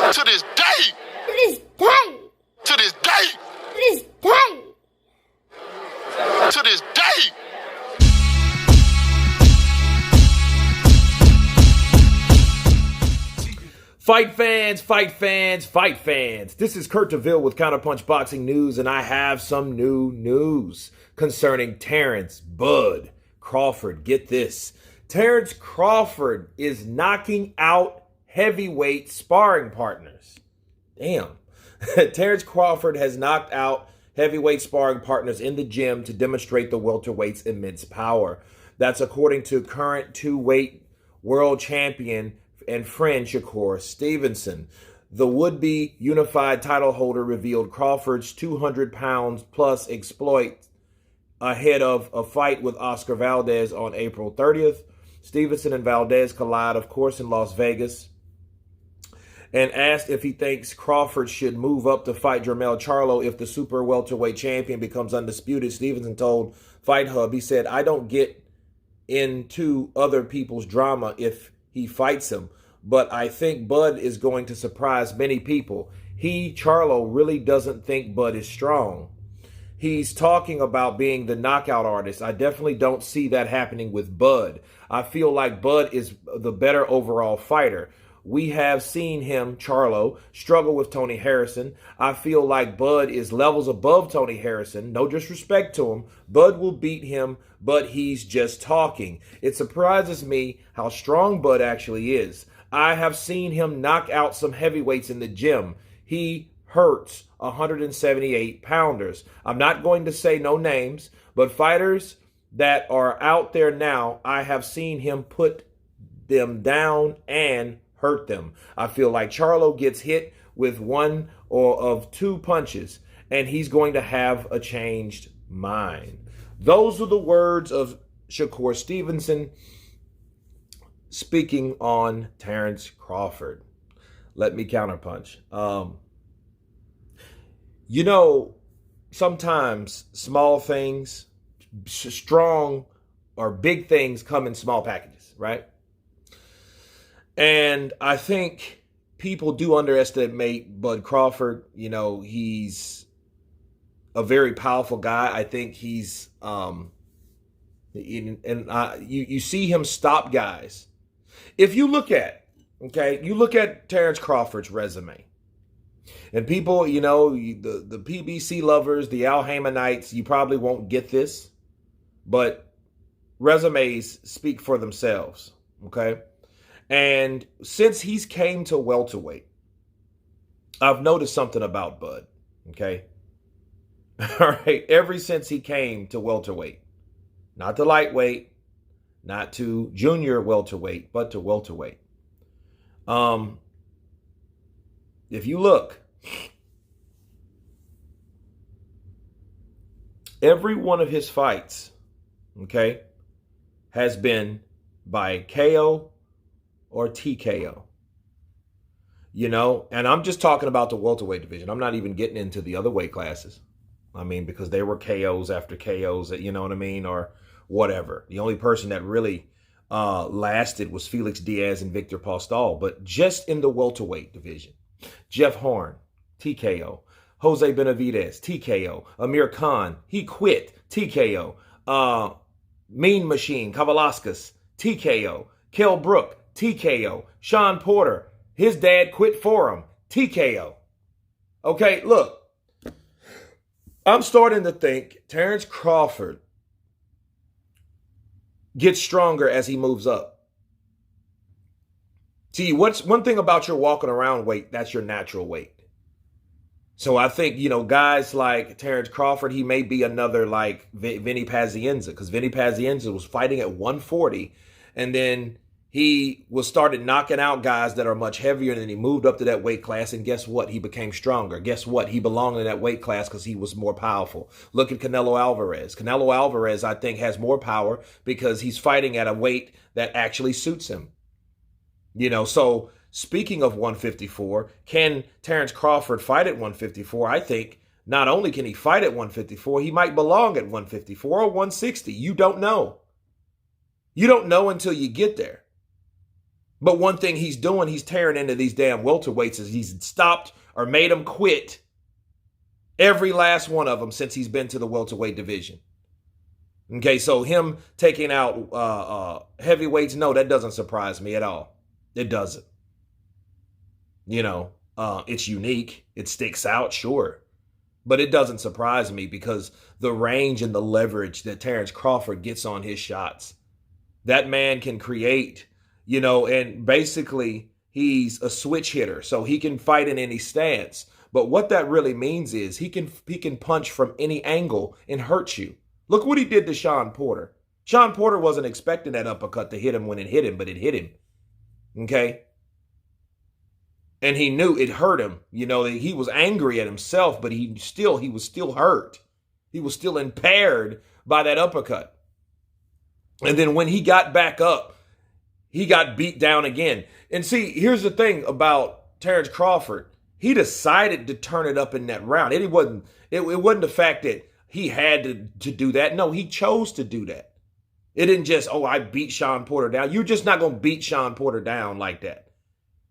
To this day. To this day. To this day. To this day. To this day. Fight fans, fight fans, fight fans. This is Kurt DeVille with Counterpunch Boxing News, and I have some new news concerning Terence Bud Crawford. Get this. Terence Crawford is knocking out heavyweight sparring partners. Damn. Terence Crawford has knocked out heavyweight sparring partners in the gym to demonstrate the welterweight's immense power. That's according to current two-weight world champion and friend Shakur Stevenson. The would-be unified title holder revealed Crawford's 200 pounds plus exploit ahead of a fight with Oscar Valdez on April 30th. Stevenson and Valdez collide, of course, in Las Vegas, and asked if he thinks Crawford should move up to fight Jermell Charlo if the super welterweight champion becomes undisputed. Stevenson told Fight Hub, he said, "I don't get into other people's drama if he fights him, but I think Bud is going to surprise many people. Charlo, really doesn't think Bud is strong. He's talking about being the knockout artist. I definitely don't see that happening with Bud. I feel like Bud is the better overall fighter. We have seen him, Charlo, struggle with Tony Harrison. I feel like Bud is levels above Tony Harrison. No disrespect to him. Bud will beat him, but he's just talking. It surprises me how strong Bud actually is. I have seen him knock out some heavyweights in the gym. He hurts 178 pounders. I'm not going to say no names, but fighters that are out there now, I have seen him put them down and hurt them. I feel like Charlo gets hit with one or of two punches, and he's going to have a changed mind." Those are the words of Shakur Stevenson speaking on Terence Crawford. Let me counterpunch. Sometimes small things, strong or big things come in small packages, right? And I think people do underestimate Bud Crawford. He's a very powerful guy. I think he's, you see him stop guys. If you look at, you look at Terence Crawford's resume, and people, the PBC lovers, the Al Haymanites, you probably won't get this, but resumes speak for themselves, okay? And since he's came to welterweight, I've noticed something about Bud, okay? All right, ever since he came to welterweight, not to lightweight, not to junior welterweight, but to welterweight. If you look, every one of his fights, has been by KO or TKO. And I'm just talking about the welterweight division. I'm not even getting into the other weight classes. Because they were KOs after KOs, or whatever. The only person that really lasted was Felix Diaz and Victor Postol. But just in the welterweight division, Jeff Horn, TKO. Jose Benavidez, TKO. Amir Khan, he quit, TKO. Mean Machine, Kavalauskas, TKO. Kell Brook, TKO. Sean Porter, his dad quit for him, TKO. Okay, look. I'm starting to think Terence Crawford gets stronger as he moves up. See, what's one thing about your walking around weight, that's your natural weight. So I think, guys like Terence Crawford, he may be another like Vinny Pazienza, because Vinny Pazienza was fighting at 140, and then he started knocking out guys that are much heavier, and then he moved up to that weight class, and guess what? He became stronger. Guess what? He belonged in that weight class because he was more powerful. Look at Canelo Alvarez. Canelo Alvarez, I think, has more power because he's fighting at a weight that actually suits him. So speaking of 154, can Terence Crawford fight at 154? I think not only can he fight at 154, he might belong at 154 or 160. You don't know. You don't know until you get there. But one thing he's doing, he's tearing into these damn welterweights, is he's stopped or made them quit every last one of them since he's been to the welterweight division. Okay, so him taking out heavyweights, no, that doesn't surprise me at all. It doesn't. You know, it's unique. It sticks out, sure. But it doesn't surprise me because the range and the leverage that Terence Crawford gets on his shots, that man can create, you know, and basically he's a switch hitter, so he can fight in any stance. But what that really means is he can punch from any angle and hurt you. Look what he did to Sean Porter. Sean Porter wasn't expecting that uppercut to hit him when it hit him, but it hit him. Okay? And he knew it hurt him. You know, he was angry at himself, but he was still hurt. He was still impaired by that uppercut. And then when he got back up, he got beat down again. And see, here's the thing about Terence Crawford. He decided to turn it up in that round. It wasn't the fact that he had to do that. No, he chose to do that. It didn't just, I beat Sean Porter down. You're just not going to beat Sean Porter down like that.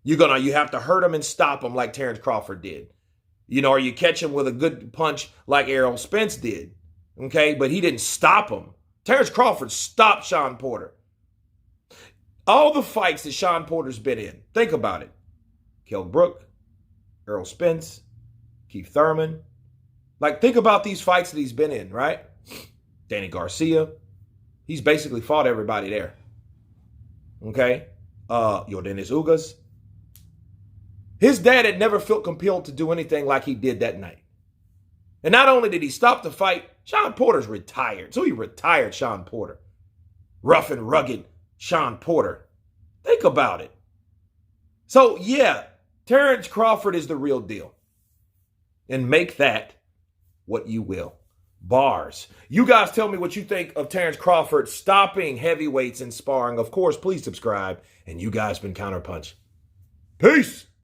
You have to hurt him and stop him like Terence Crawford did. You know, or you catch him with a good punch like Errol Spence did. Okay, but he didn't stop him. Terence Crawford stopped Sean Porter. All the fights that Sean Porter's been in, think about it. Kell Brook, Errol Spence, Keith Thurman. Like, think about these fights that he's been in, right? Danny Garcia. He's basically fought everybody there. Okay? Yordenis Ugas. His dad had never felt compelled to do anything like he did that night. And not only did he stop the fight, Sean Porter's retired. So he retired Sean Porter. Rough and rugged Sean Porter. Think about it. So, yeah, Terence Crawford is the real deal. And make that what you will. Bars. You guys tell me what you think of Terence Crawford stopping heavyweights in sparring. Of course, please subscribe. And you guys been Counterpunch. Peace.